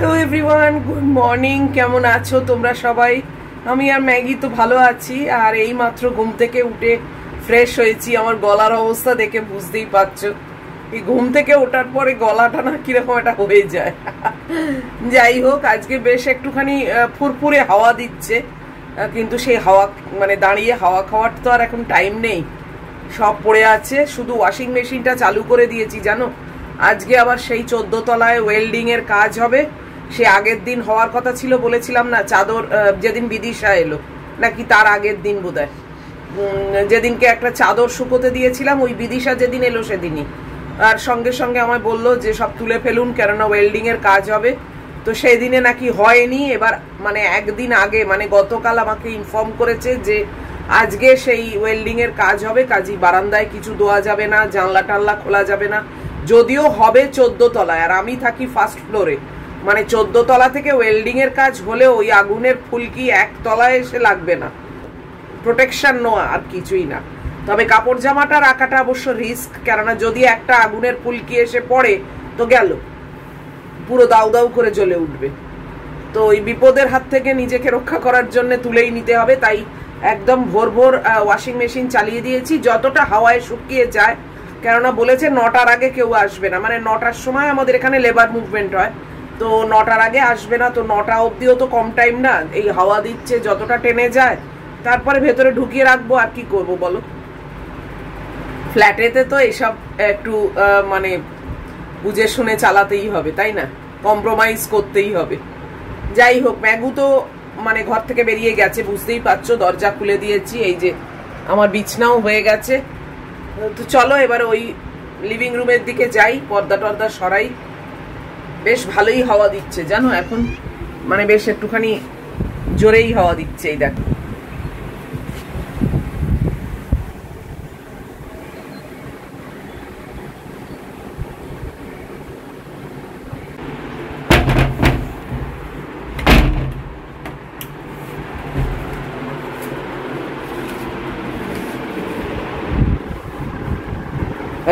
Hello everyone, good morning. কেমন আছো তোমরা সবাই? আমি আর ম্যাগি তো ভালো আছি। আর এই মাত্র ঘুম থেকে উঠে ফ্রেশ হয়েছি। আমার গলার অবস্থা দেখে বুঝতেই পারছো, এই ঘুম থেকে ওঠার পরে গলাটা না কিরকম একটা হয়ে যায়। যাই হোক, আজকে বেশ একটুখানি ফুরফুরে হাওয়া দিচ্ছে, কিন্তু সেই হাওয়া মানে দাঁড়িয়ে হাওয়া খাওয়ার তো আর এখন টাইম নেই, সব পড়ে আছে। শুধু ওয়াশিং মেশিনটা চালু করে দিয়েছি জানো। আজকে আবার সেই 14 তলায় ওয়েল্ডিং এর কাজ হবে। সে আগের দিন হওয়ার কথা ছিল, বলেছিলাম না, চাদর যেদিন বিদিশা এলো নাকি তার আগের দিন বোধহয়, যেদিনকে একটা চাদর শুকোতে দিয়েছিলাম, ওই বিদিশা যেদিন এলো সেদিনই। আর সঙ্গে সঙ্গে আমায় বললো যে সব তুলে ফেলুন, কেননা ওয়েল্ডিং এর কাজ হবে। তো সেই দিনে নাকি হয়নি। এবার মানে একদিন আগে মানে গতকাল আমাকে ইনফর্ম করেছে যে আজকে সেই ওয়েল্ডিং এর কাজ হবে, কাজী বারান্দায় কিছু দেওয়া যাবে না, জানলা টানলা খোলা যাবে না। যদিও হবে 14 তলায়, আর আমি থাকি ফার্স্ট ফ্লোরে, মানে 14 তলা থেকে ওয়েল্ডিং এর কাজ হলে ওই আগুনের ফুলকি 1 তলায় এসে লাগবে না, প্রোটেকশন নোয়া আর কিছুই না। তবে কাপড় জামাটা রাখাটা অবশ্য রিস্ক, কেননা যদি একটা আগুনের ফুলকি এসে পড়ে তো গেল, পুরো দাউ দাউ করে জ্বলে উঠবে। তো ওই বিপদের হাত থেকে নিজেকে রক্ষা করার জন্য তুলেই নিতে হবে। তাই একদম ভোর ভোর ওয়াশিং মেশিন চালিয়ে দিয়েছি, যতটা হাওয়ায় শুকিয়ে যায়। কেননা বলেছে 9টার আগে কেউ আসবে না, মানে 9টার সময় আমাদের এখানে লেবার মুভমেন্ট হয়, তো 9টার আগে আসবে না। তো 9টা অবধিও তো কম টাইম না, এই হাওয়া দিচ্ছে যতটা টেনে যায়, তারপরে ভেতরে ঢুকিয়ে রাখবো। আর কি করব বলো, ফ্ল্যাটেতে তো এসব একটু মানে বুঝে শুনে চালাতেই হবে, তাই না? কম্প্রোমাইজ করতেই হবে। যাই হোক, ম্যাগু তো মানে ঘর থেকে বেরিয়ে গেছে, বুঝতেই পারছো। দরজা খুলে দিয়েছি, এই যে আমার বিছনাও হয়ে গেছে। তো চলো এবার ওই লিভিং রুমের দিকে যাই, পর্দা টর্দা সরাই। বেশ ভালোই হাওয়া দিচ্ছে জানো এখন, মানে বেশ একটুখানি জোরেই হাওয়া দিচ্ছে। এই দেখো,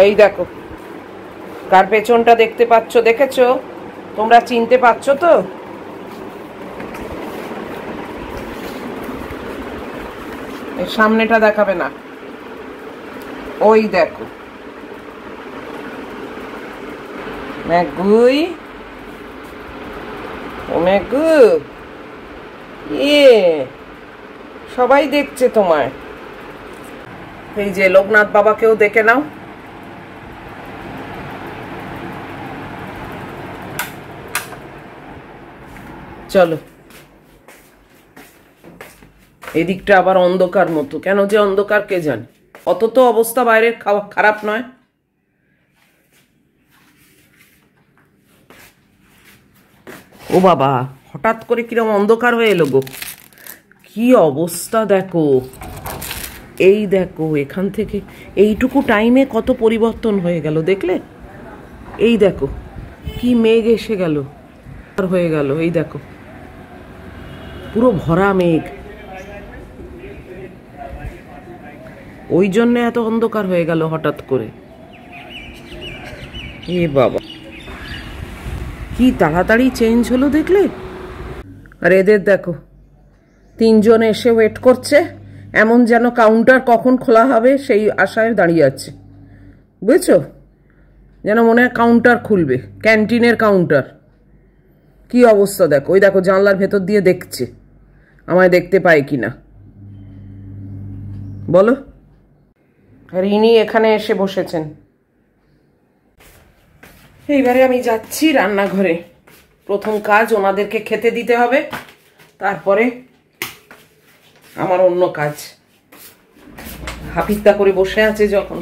এই দেখো কার পেছনটা দেখতে পাচ্ছ, দেখেছো তোমরা? চিনতে পারছো তো? সামনেটা দেখাবে না, ওই দেখো ম্যাগুই, ও ম্যাগু, সবাই দেখছে তোমায়। এই যে লোকনাথ বাবাকেও দেখে নাও। চলো, এদিকটা আবার অন্ধকার মতো, কেন যে অন্ধকার কে জানে। অত তো অবস্থা বাইরের খারাপ নয়। ও বাবা, হঠাৎ করে কিরকম অন্ধকার হয়ে এলো গো, কি অবস্থা দেখো। এই দেখো এখান থেকে এইটুকু টাইমে কত পরিবর্তন হয়ে গেল, দেখলে? এই দেখো কি মেঘ এসে গেল, হয়ে গেল, এই দেখো পুরো ভরা মেঘ। ওই জন্য এত অন্ধকার হয়ে গেল হঠাৎ করে। এ বাবা, কি তাড়াতাড়ি চেঞ্জ হলো দেখলে? আর এদের দেখো, 3 জন এসে ওয়েট করছে, এমন যেন কাউন্টার কখন খোলা হবে সেই আশায় দাঁড়িয়ে আছে, বুঝছো? যেন মনে হয় কাউন্টার খুলবে, ক্যান্টিনের কাউন্টার। কি অবস্থা দেখো, ওই দেখো জানলার ভেতর দিয়ে দেখছে আমায় দেখতে পায় কিনা, বলো। আর ইনি এখানে এসে বসেছেন। এইবারে আমি যাচ্ছি রান্নাঘরে, প্রথম কাজ ওনাদেরকে খেতে দিতে হবে, তারপরে আমার অন্য কাজ। হাপিত্তা করে বসে আছে যখন।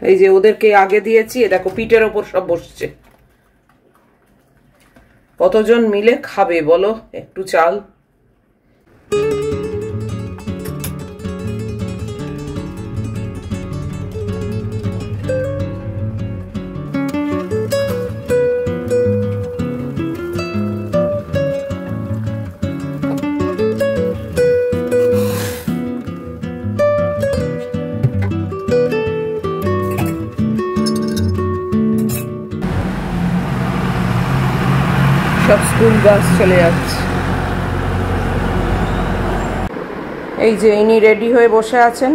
এই যে ওদেরকে আগে দিয়েছি, দেখো পিঠের ওপর সব বসছে। কতজন মিলে খাবে বলো একটু চাল? সব স্কুল বাস চলে যাচ্ছে। এই যে ইনি রেডি হয়ে বসে আছেন,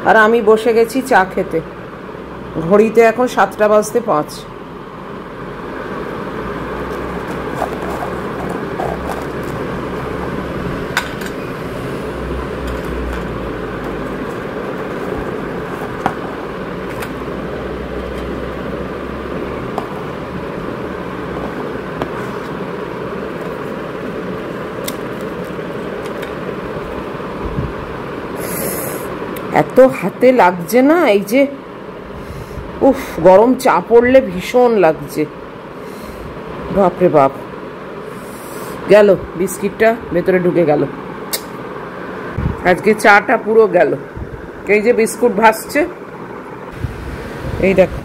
আর আমি বসে গেছি চা খেতে। ঘড়িতে এখন 7:05। এত হাতে লাগছে না, এই যে উফ, গরম চা পড়লে ভীষণ লাগছে, বাপরে বাপ। গেল বিস্কিটটা ভেতরে ঢুকে গেল, আজকে চাটা পুরো গেল। এই যে বিস্কুট ভাসছে, এই দেখো,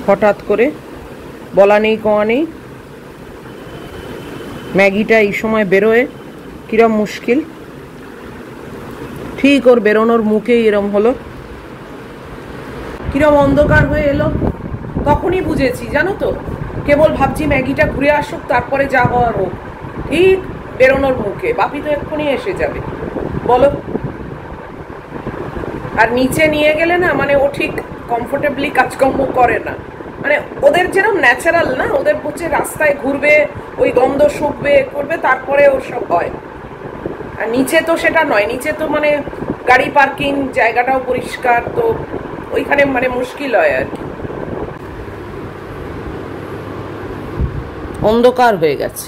হঠাৎ করে বলা নেই কোয়া নেই। ম্যাগিটা এই সময় বেরোয় কিরম মুশকিল, ঠিক ওর বেরোনোর মুখেই এরম হলো, কিরম অন্ধকার হয়ে এলো। তখনই বুঝেছি জানো তো, কেবল ভাবছি ম্যাগিটা ঘুরে আসুক, তারপরে যা হওয়ার হোক। ঠিক বেরোনোর মুখে, বাপি তো এক্ষুনি এসে যাবে বলো। আর নিচে নিয়ে গেলে না, মানে ও ঠিক কমফোর্টেবলি কাজকর্ম করে না, মানে ওদের যেরকম ন্যাচারাল না, ওদের হচ্ছে রাস্তায় ঘুরবে, ওই গন্ধ শুকবে করবে, তারপরে ওর সব হয়। আর নিচে তো সেটা নয়, নিচে তো মানে গাড়ি পার্কিং জায়গাটাও পরিষ্কার, তো ওইখানে মানে মুশকিল হয় আর কি। অন্ধকার হয়ে গেছে।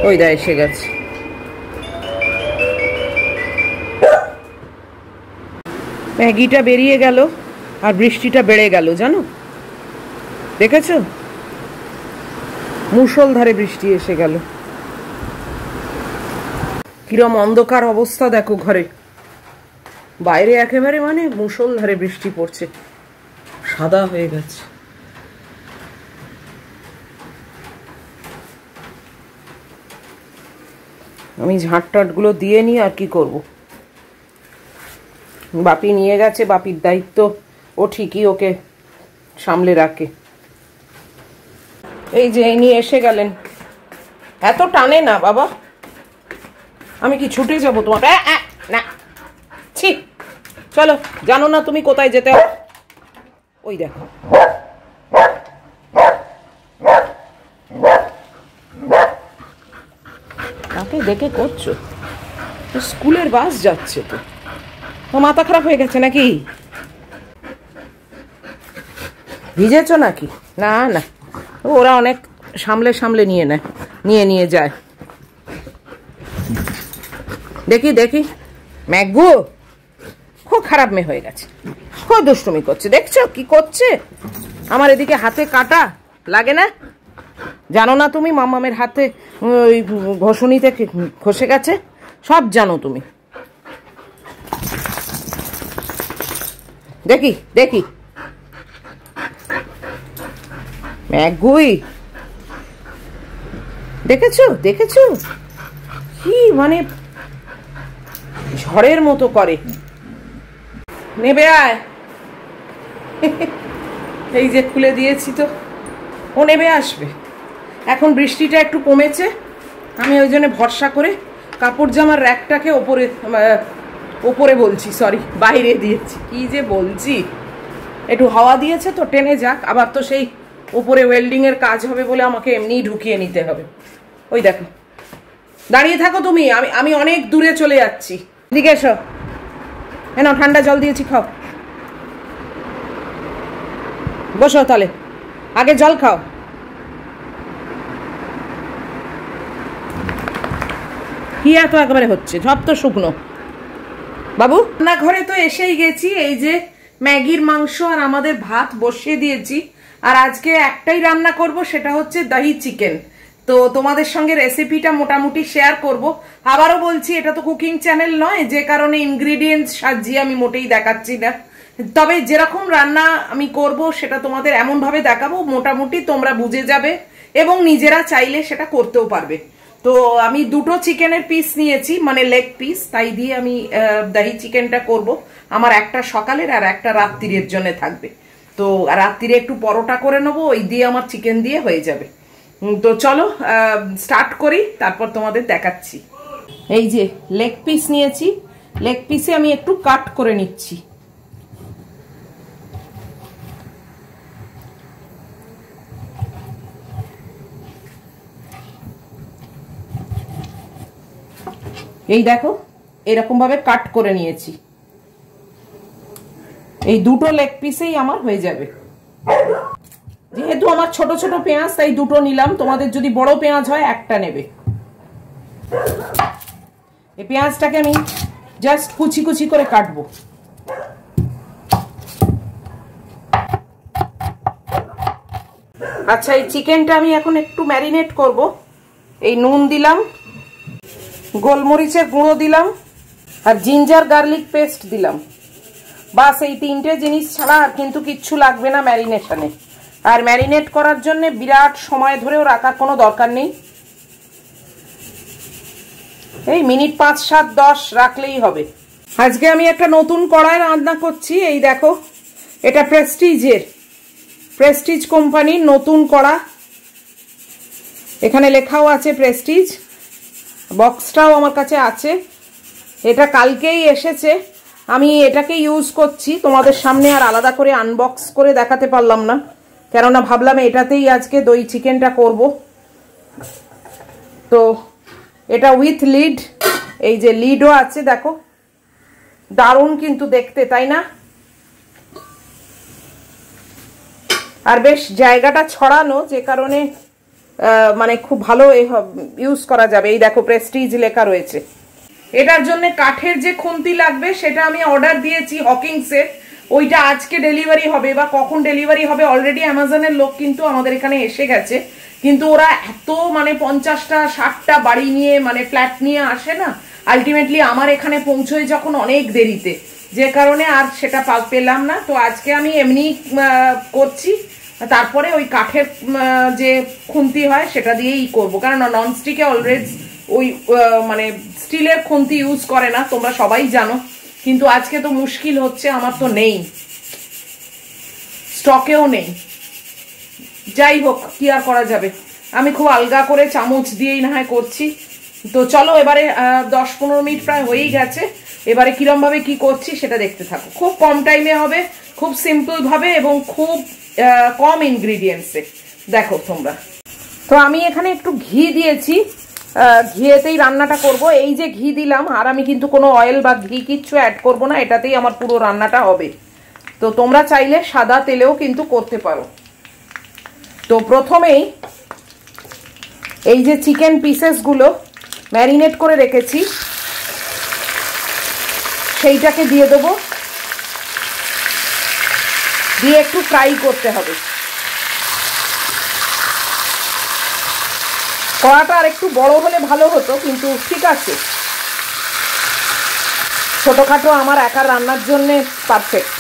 ওই দা এসে গেছে। ম্যাগিটা বেরিয়ে গেল আর বৃষ্টিটা বেড়ে গেল, জানো, দেখেছো? মুষলধারে বৃষ্টি এসে গেল। কিরম অন্ধকার অবস্থা দেখো ঘরে, বাইরে একেবারে মানে মুষলধারে বৃষ্টি পড়ছে, সাদা হয়ে গেছে। আমি ঝাঁট গুলো দিয়ে নিই, আর কি করব। বাপি নিয়ে গেছে, বাপির দায়িত্ব, ও ঠিকই ওকে সামলে রাখে। এই যে ইনি এসে গেলেন। এত টানে না বাবা, আমি কি ছুটে যাবো তোমার? না, ছি, চলো, জানো না তুমি কোথায় যেতে হবে? ওই দেখো, কাকে দেখে করছো? স্কুলের বাস যাচ্ছে তো, মাথা খারাপ হয়ে গেছে নাকি? ভিজেছো নাকি? না না, ওরা অনেক সামলে সামলে নিয়ে যায়। দেখি দেখি, ম্যাগু খুব খারাপ মেয়ে হয়ে গেছে, খুব দুষ্টুমি করছে। দেখছো কি করছে? আমার এদিকে হাতে কাটা লাগে না, জানো না তুমি? মামামের হাতে ওই ঘষণিতে খসে গেছে, সব জানো তুমি। দেখি দেখি, ম্যাগুই দেখেছো দেখেছো কি মানে ঝড়ের মতো করে। নেবে আয়, এই যে খুলে দিয়েছি তো, ও নেবে আসবে। এখন বৃষ্টিটা একটু কমেছে, আমি ওই জন্য ভরসা করে কাপড় জামার র্যাকটাকে ওপরে বলছি, সরি বাইরে দিয়েছি, কি যে বলছি। একটু হাওয়া দিয়েছে তো, টেনে যাক। আবার তো সেই ওপরে ওয়েল্ডিং এর কাজ হবে বলে আমাকে এমনিই ঢুকিয়ে নিতে হবে। ওই দেখো, দাঁড়িয়ে থাকো তুমি, আমি অনেক দূরে চলে যাচ্ছি। এদিকে এসো, নাও ঠান্ডা জল দিয়েছি, খাও। বসো তাহলে, আগে জল খাও। কি এত একেবারে হচ্ছে, সব তো শুকনো। বাবু, রান্নাঘরে তো এসেই গেছি। এই যে ম্যাগির মাংস আর আমাদের ভাত বসিয়ে দিয়েছি। আর আজকে একটাই রান্না করব, সেটা হচ্ছে দহি চিকেন। তো তোমাদের সঙ্গে রেসিপিটা মোটামুটি শেয়ার করব। আবারও বলছি, এটা তো কুকিং চ্যানেল নয়, যে কারণে ইনগ্রিডিয়েন্টস সাজিয়ে আমি মোটেই দেখাচ্ছি না। তবে যেরকম রান্না আমি করব সেটা তোমাদের এমন ভাবে দেখাবো মোটামুটি তোমরা বুঝে যাবে, এবং নিজেরা চাইলে সেটা করতেও পারবে। তো তো আমি দুটো চিকেনের পিস নিয়েছি, মানে লেগ পিস, তাই দিয়ে আমি দহি চিকেনটা করব। আমার একটা সকালের আর একটা রাত্রির জন্য থাকবে। তো রাত্রিরে একটু পরোটা করে নেবো, ওই দিয়ে আমার চিকেন দিয়ে হয়ে যাবে। তো চলো স্টার্ট করি, তারপর তোমাদের দেখাচ্ছি। এই যে লেগ পিস নিয়েছি, লেগ পিসে আমি একটু কাট করে নিচ্ছি। এই দেখো এরকম ভাবে কাট করে নিয়েছি। এই দুটো লেগ পিসেই আমার হয়ে যাবে। যেহেতু আমার ছোট ছোট পেঁয়াজ তাই দুটো নিলাম, তোমাদের যদি বড় পেঁয়াজ হয় একটা নেবে। এই পেঁয়াজটাকে আমি জাস্ট কুচি কুচি করে কাটবো। আচ্ছা, এই চিকেনটা আমি এখন একটু ম্যারিনেট করব। এই নুন দিলাম, গোলমরিচের গুঁড়ো দিলাম, আর জিঞ্জার গার্লিক পেস্ট দিলাম। বাস এই তিনটে জিনিস ছাড়া আর কিন্তু কিচ্ছু লাগবে না ম্যারিনেশনে। আর ম্যারিনেট করার জন্য বিরাট সময় ধরেও রাখার কোনো দরকার নেই, এই মিনিট 5, 7, 10 রাখলেই হবে। আজকে আমি একটা নতুন কড়াই রান্না করছি। এই দেখো, এটা প্রেস্টিজ কোম্পানির নতুন কড়া। এখানে লেখাও আছে প্রেস্টিজ, বক্সটাও আমার কাছে আছে। এটা কালকেই এসেছে, আমি এটাকে ইউজ করছি। তোমাদের সামনে আর আলাদা করে আনবক্স করে দেখাতে পারলাম না, কেননা ভাবলাম এটাতেই আজকে দই চিকেনটা করব। তো এটা উইথ লিড, এই যে লিডও আছে দেখো, দারুণ কিন্তু দেখতে, তাই না? আর বেশ জায়গাটা ছড়ানো, যে কারণে মানে খুব ভালো ইউজ করা যাবে। এই দেখো প্রেস্টিজ লেখা রয়েছে। এটার জন্য কাঠের যে খুন্তি লাগবে সেটা আমি অর্ডার দিয়েছি হকিংসের, ওইটা আজকে ডেলিভারি হবে, বা কখন ডেলিভারি হবে অলরেডি অ্যামাজনের লোক কিন্তু আমাদের এখানে এসে গেছে। কিন্তু ওরা এত মানে 50টা 60টা বাড়ি নিয়ে, মানে ফ্ল্যাট নিয়ে আসে না, আলটিমেটলি আমার এখানে পৌঁছয় যখন অনেক দেরিতে, যে কারণে আর সেটা পেলাম না। তো আজকে আমি এমনি করছি, তারপরে ওই কাঠের যে খুন্তি হয় সেটা দিয়েই করব, কারণ ননস্টিকে অলরেডি ওই মানে স্টিলের খুন্তি ইউজ করে না, তোমরা সবাই জানো। কিন্তু আজকে তো মুশকিল হচ্ছে, আমার তো নেই, স্টকেও নেই। যাই হোক, কি আর করা যাবে, আমি খুব আলগা করে চামচ দিয়েই না হয় করছি। তো চলো এবারে 10-15 মিনিট প্রায় হয়েই গেছে। এবারে কিরম ভাবে কি করছি সেটা দেখতে থাকো। খুব কম টাইমে হবে, খুব সিম্পল ভাবে এবং খুব কম ইনগ্রিডিয়েন্টসে, দেখো তোমরা। তো আমি এখানে একটু ঘি দিয়েছি, ঘিয়েতেই রান্নাটা করব। এই যে ঘি দিলাম, আর আমি কিন্তু কোনো অয়েল বা ঘি কিচ্ছু অ্যাড করব না, এটাতেই আমার পুরো রান্নাটা হবে। তো তোমরা চাইলে সাদা তেলেও কিন্তু করতে পারো। তো প্রথমেই এই যে চিকেন পিসেসগুলো ম্যারিনেট করে রেখেছি সেইটাকে দিয়ে দেবো, দিয়ে একটু ফ্রাই করতে হবে। কড়াটা আর একটু বড় হলে ভালো হতো, কিন্তু ঠিক আছে, ছোটখাটো আমার একার রান্নার জন্য পারফেক্ট।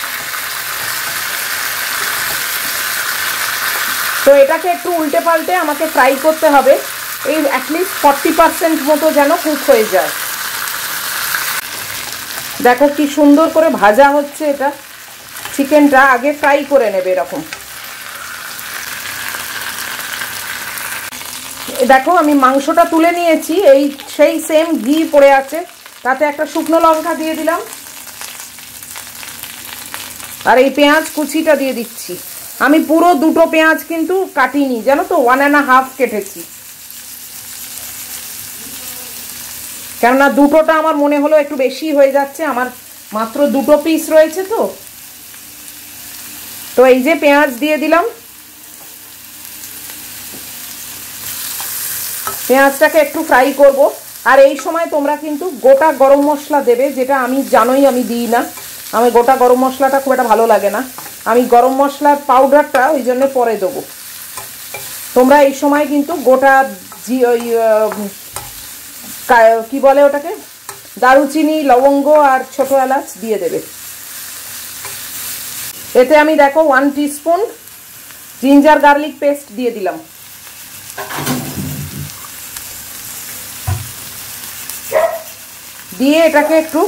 তো এটাকে একটু উল্টে পাল্টে আমাকে ফ্রাই করতে হবে, এই অ্যাটলিস্ট 40% মতো যেন কুক হয়ে যায়। দেখো কি সুন্দর করে ভাজা হচ্ছে। এটা চিকেনটা আগে ফ্রাই করে নেবে এরকম। দেখো আমি মাংসটা তুলে নিয়েছি, এই সেই সেম ঘি পড়ে আছে, তাতে একটা শুকনো লঙ্কা দিয়ে দিলাম, আর এই পেঁয়াজ কুচিটা দিয়ে দিচ্ছি। আমি পুরো দুটো পেঁয়াজ কিন্তু কাটিনি, জানো তো, 1.5 কেটেছি, কেননা দুটোটা আমার মনে হলো একটু বেশি হয়ে যাচ্ছে, আমার মাত্র দুটো পিস রয়েছে। তো এই যে পেঁয়াজ দিয়ে দিলাম, পেঁয়াজটাকে একটু ফ্রাই করব। আর এই সময় তোমরা কিন্তু গোটা গরম মশলা দেবে, যেটা আমি জানোই আমি দিই না, আমি গোটা গরম মশলাটা খুব একটা ভালো লাগে না, আমি গরম মশলার পাউডারটা ওই জন্য পরে দেবো। তোমরা এই সময় কিন্তু গোটা ওই কি বলে ওটাকে, দারুচিনি, লবঙ্গ আর ছোট এলাচ দিয়ে দেবে। এতে আমি দেখো 1 টিস্পুন জিঞ্জার গার্লিক পেস্ট দিয়ে দিলাম। দিয়ে এটাকে একটু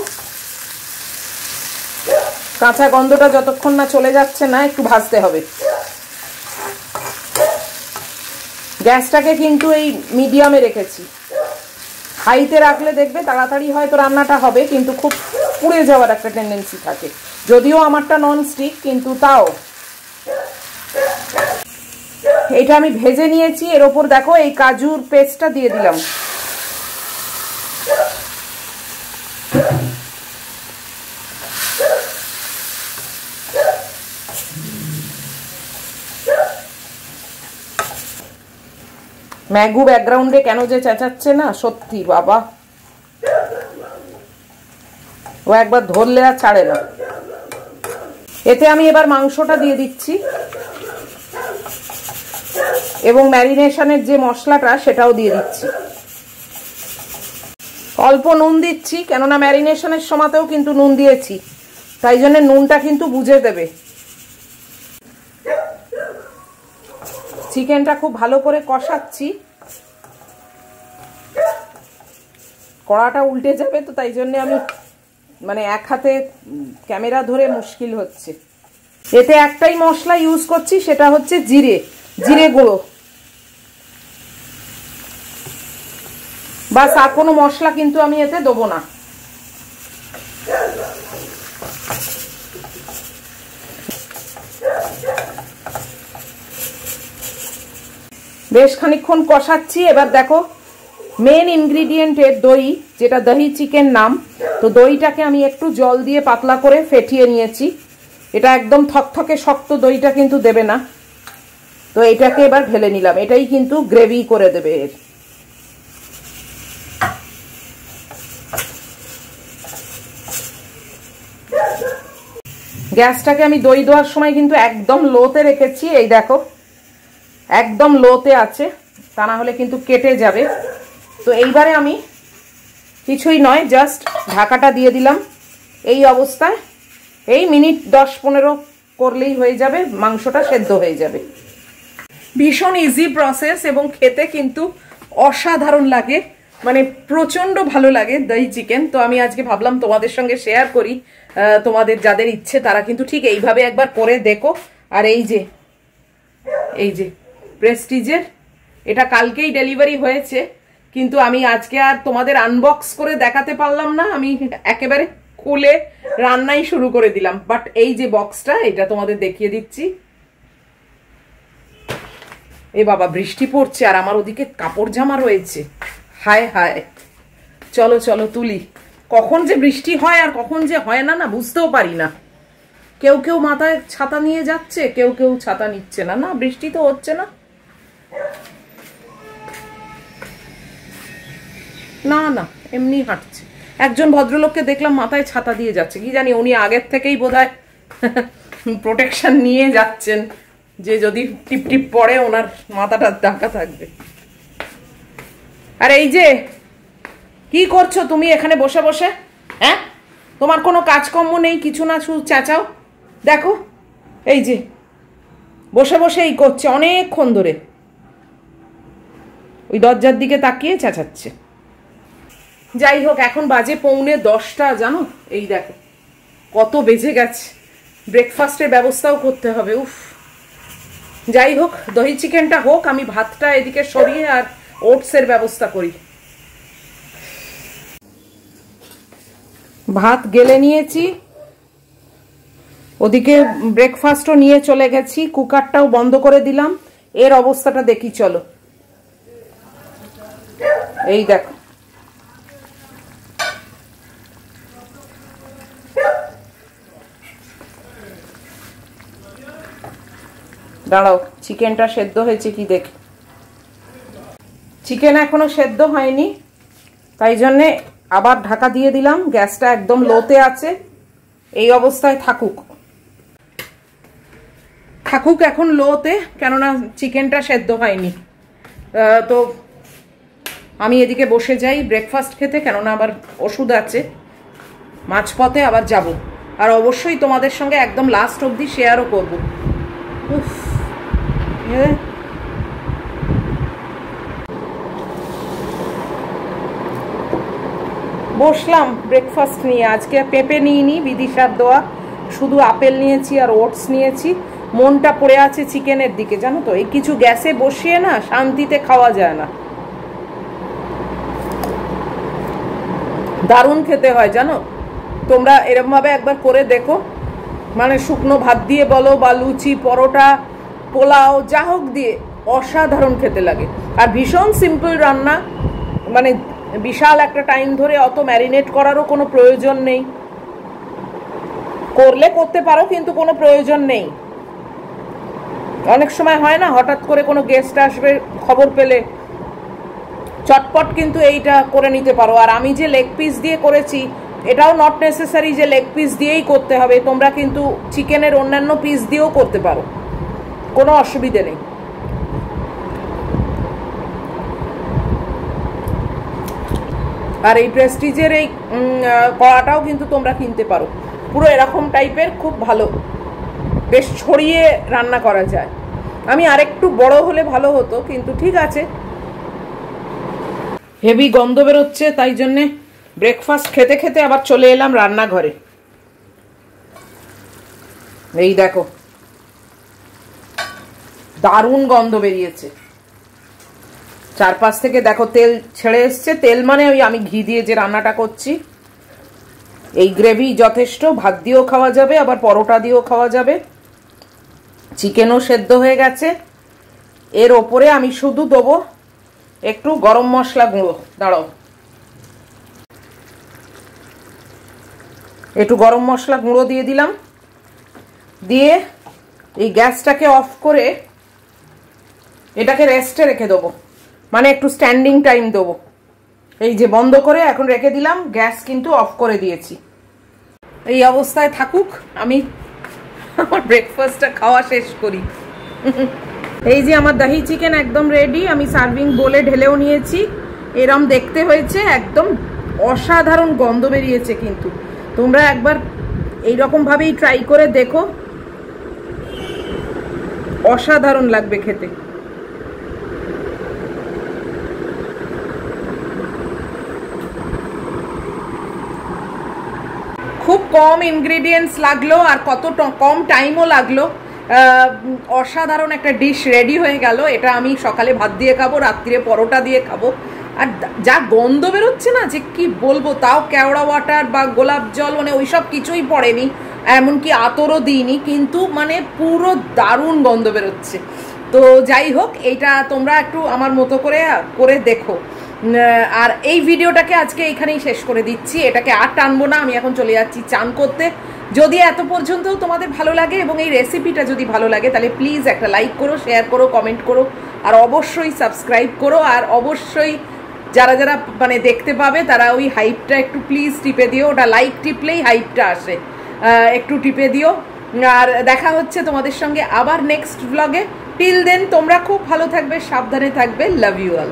কাঁচা গন্ধটা যতক্ষণ না চলে যাচ্ছে না একটু ভাজতে হবে। গ্যাসটাকে কিন্তু এই মিডিয়ামে রেখেছি, হাইতে রাখলে দেখবে তাড়াতাড়ি হয়তো রান্নাটা হবে, কিন্তু খুব পুড়ে যাওয়ার একটা টেন্ডেন্সি থাকে। যদিও আমারটা নন স্টিক, কিন্তু তাও এটা আমি ভেজে নিয়েছি। এর ওপর দেখো এই কাজুর পেস্টটা দিয়ে দিলাম। ম্যাগু ব্যাকগ্রাউন্ডে কেন যে চেঁচাচ্ছে না, সত্যি বাবা, ও একবার ধরলে আর ছাড়ে না। এতে আমি এবার মাংসটা দিয়ে দিচ্ছি এবং ম্যারিনেশনের যে মশলাটা সেটাও দিয়ে দিচ্ছি। অল্প নুন দিচ্ছি, কেননা ম্যারিনেশনের সময়তেও কিন্তু নুন দিয়েছি, তাই জন্য নুনটা কিন্তু বুঝে দেবে। চিকেনটা খুব ভালো করে কষাচ্ছি, কড়াটা উল্টে যাবে তো তাই জন্য আমি মানে এক হাতে ক্যামেরা ধরে মুশকিল হচ্ছে। এতে একটাই মশলা ইউজ করছি, সেটা হচ্ছে জিরে গুঁড়ো, বাস। আর কোনো মশলা কিন্তু আমি এতে দেবো না। বেশ খানিকক্ষণ কষাচ্ছি। এবার দেখো মেন ইনগ্রিডিয়েন্টের দই, যেটা দহি চিকেন নাম, তো দইটাকে আমি একটু জল দিয়ে পাতলা করে ফেটিয়ে নিয়েছি। এটা একদম থকথকে শক্ত দইটা কিন্তু দেবে না, তো এটাকে এবার ঢেলে নিলাম। এটাই কিন্তু গ্রেভি করে দেবে এর। গ্যাসটাকে আমি দই দেওয়ার সময় কিন্তু একদম লোতে রেখেছি, এই দেখো একদম লোতে আছে, তা না হলে কিন্তু কেটে যাবে। তো এইবারে আমি কিছুই নয়, জাস্ট ঢাকাটা দিয়ে দিলাম। এই অবস্থায় এই মিনিট 10-15 করলেই হয়ে যাবে, মাংসটা সেদ্ধ হয়ে যাবে। ভীষণ ইজি প্রসেস এবং খেতে কিন্তু অসাধারণ লাগে, মানে প্রচণ্ড ভালো লাগে দহি চিকেন। তো আমি আজকে ভাবলাম তোমাদের সঙ্গে শেয়ার করি, তোমাদের যাদের ইচ্ছে তারা কিন্তু ঠিক এইভাবে একবার করে দেখো। আর এই যে প্রেস্টিজের, এটা কালকেই ডেলিভারি হয়েছে, কিন্তু আমি আজকে আর তোমাদের আনবক্স করে দেখাতে পারলাম না, আমি একেবারে খুলে রান্নাই শুরু করে দিলাম। বাট এই যে বক্সটা, এটা তোমাদের দেখিয়ে দিচ্ছি। এ বাবা, বৃষ্টি পড়ছে আর আমার ওদিকে কাপড় জামা রয়েছে, হায় হায়। চলো চলো তুলি। কখন যে বৃষ্টি হয় আর কখন যে হয় না, বুঝতেও পারি না। কেউ কেউ মাথায় ছাতা নিয়ে যাচ্ছে, কেউ কেউ ছাতা নিচ্ছে না। না, বৃষ্টি তো হচ্ছে না, না না এমনি হাঁটছে। একজন ভদ্রলোককে দেখলাম মাথায় ছাতা দিয়ে যাচ্ছে, কি জানি উনি আগের থেকেই বোধহয় প্রোটেকশন নিয়ে যাচ্ছেন, যে যদি টিপ টিপ পড়ে ওনার মাথাটা ঢাকা থাকবে। আর এই যে কি করছো তুমি এখানে বসে বসে? হ্যাঁ, তোমার কোনো কাজকর্ম নেই, কিছু না, শুধু চেঁচাও। দেখো এই যে বসে বসে এই করছে অনেকক্ষণ ধরে, ওই দরজার দিকে তাকিয়ে চেঁচাচ্ছে। যাই হোক, এখন বাজে 9:45, জানো? এই দেখো কত বেজে গেছে, ব্রেকফাস্টের ব্যবস্থাও করতে হবে। উফ, যাই হোক, দহি চিকেনটা হোক, আমি ভাতটা এদিকে সরিয়ে আর ওটসের ব্যবস্থা করি। ভাত গেলে নিয়েছি, ওদিকে ব্রেকফাস্টও নিয়ে চলে গেছি, কুকারটাও বন্ধ করে দিলাম। এর অবস্থাটা দেখি চলো। এই দেখো, দাঁড়াও চিকেনটা সেদ্ধ হয়েছে কি দেখি। চিকেন এখনো সেদ্ধ হয়নি, তাই জন্যে আবার ঢাকা দিয়ে দিলাম। গ্যাসটা একদম লোতে আছে, এই অবস্থায় থাকুক এখন লোতে, কেননা চিকেনটা সেদ্ধ হয়নি। তো আমি এদিকে বসে যাই ব্রেকফাস্ট খেতে, কেননা আবার ওষুধ আছে, মাঝপথে আবার যাব। আর অবশ্যই তোমাদের সঙ্গে একদম লাস্ট অবধি শেয়ারও করবো। উফ, বসলাম ব্রেকফাস্ট নিয়ে। আজকে পেঁপে নিইনি বিদিশার দেওয়া, শুধু আপেল নিয়েছি আর ওটস নিয়েছি। মনটা পড়ে আছে চিকেনের দিকে, জানো তো। এই কিছু গ্যাসে বসিয়ে না শান্তিতে খাওয়া যায় না, দারুণ খেতে হয় জানো। তোমরা এরকমভাবে একবার করে দেখো, মানে শুকনো ভাত দিয়ে বলো বা লুচি পরোটা পোলাও যা হোক দিয়ে অসাধারণ খেতে লাগে। আর ভীষণ সিম্পল রান্না, মানে বিশাল একটা টাইম ধরে অত ম্যারিনেট করারও কোনো প্রয়োজন নেই। করলে করতে পারো কিন্তু কোনো প্রয়োজন নেই। অনেক সময় হয় না হঠাৎ করে কোনো গেস্ট আসবে খবর পেলে, চটপট কিন্তু এইটা করে নিতে পারো। আর আমি যে লেগ পিস দিয়ে করেছি এটাও নট নেসেসারি যে লেগ পিস দিয়েই করতে হবে, তোমরা কিন্তু চিকেনের অন্যান্য পিস দিয়েও করতে পারো, কোনো অসুবিধে নেই। আর এই প্রেস্টিজের এই কড়াটাও কিন্তু তোমরা কিনতে পারো, পুরো এরকম টাইপের, খুব ভালো, বেশ ছড়িয়ে রান্না করা যায়। আমি আরেকটু বড় হলে ভালো হতো, কিন্তু ঠিক আছে। হেভি গন্ধ বেরোচ্ছে, তাই জন্যে ব্রেকফাস্ট খেতে খেতে আবার চলে এলাম রান্নাঘরে। এই দেখো দারুণ গন্ধ বেরিয়েছে চারপাশ থেকে, দেখো তেল ছেড়ে এসছে। তেল মানে ওই আমি ঘি দিয়ে যে রান্নাটা করছি, এই গ্রেভি যথেষ্ট। ভাত দিয়েও খাওয়া যাবে, আবার পরোটা দিয়েও খাওয়া যাবে। চিকেনও সেদ্ধ হয়ে গেছে। এর ওপরে আমি শুধু দেবো একটু গরম মশলা গুঁড়ো। দাঁড়াও, একটু গরম মশলা গুঁড়ো দিয়ে দিলাম। দিয়ে এই গ্যাসটাকে অফ করে এটাকে রেস্টে রেখে দেবো, মানে একটু স্ট্যান্ডিং টাইম দেবো। এই যে বন্ধ করে এখন রেখে দিলাম, গ্যাস কিন্তু অফ করে দিয়েছি। এই অবস্থায় থাকুক, আমি আমার ব্রেকফাস্টটা খাওয়া শেষ করি। এই যে আমার দহি চিকেন একদম রেডি, আমি সার্ভিং বোলে ঢেলেও নিয়েছি। এরম দেখতে হয়েছে, একদম অসাধারণ গন্ধ বেরিয়েছে। কিন্তু তোমরা একবার এইরকম ভাবেই ট্রাই করে দেখো, অসাধারণ লাগবে খেতে। খুব কম ইনগ্রেডিয়েন্টস লাগলো আর কত কম টাইমও লাগলো। অসাধারণ একটা ডিশ রেডি হয়ে গেল। এটা আমি সকালে ভাত দিয়ে খাবো, রাত্রিরে পরোটা দিয়ে খাবো। আর যা গন্ধ বেরোচ্ছে না, যে কি বলবো। তাও কেওড়া ওয়াটার বা গোলাপ জল মানে ওইসব কিছুই পড়েনি, এমনকি আতরও দিইনি, কিন্তু মানে পুরো দারুণ গন্ধ বেরোচ্ছে। তো যাই হোক, এইটা তোমরা একটু আমার মতো করে করে দেখো। আর এই ভিডিওটাকে আজকে এখানেই শেষ করে দিচ্ছি, এটাকে আর টানবো না। আমি এখন চলে যাচ্ছি চান করতে। যদি এত পর্যন্ত তোমাদের ভালো লাগে এবং এই রেসিপিটা যদি ভালো লাগে, তাহলে প্লিজ একটা লাইক করো, শেয়ার করো, কমেন্ট করো, আর অবশ্যই সাবস্ক্রাইব করো। আর অবশ্যই যারা যারা মানে দেখতে পাবে তারা ওই হাইপটা একটু প্লিজ টিপে দিও। ওটা লাইক টিপলেই হাইপটা আসে, একটু টিপে দিও। আর দেখা হচ্ছে তোমাদের সঙ্গে আবার নেক্সট ব্লগে। টিল দেন তোমরা খুব ভালো থাকবে, সাবধানে থাকবে। Love you all.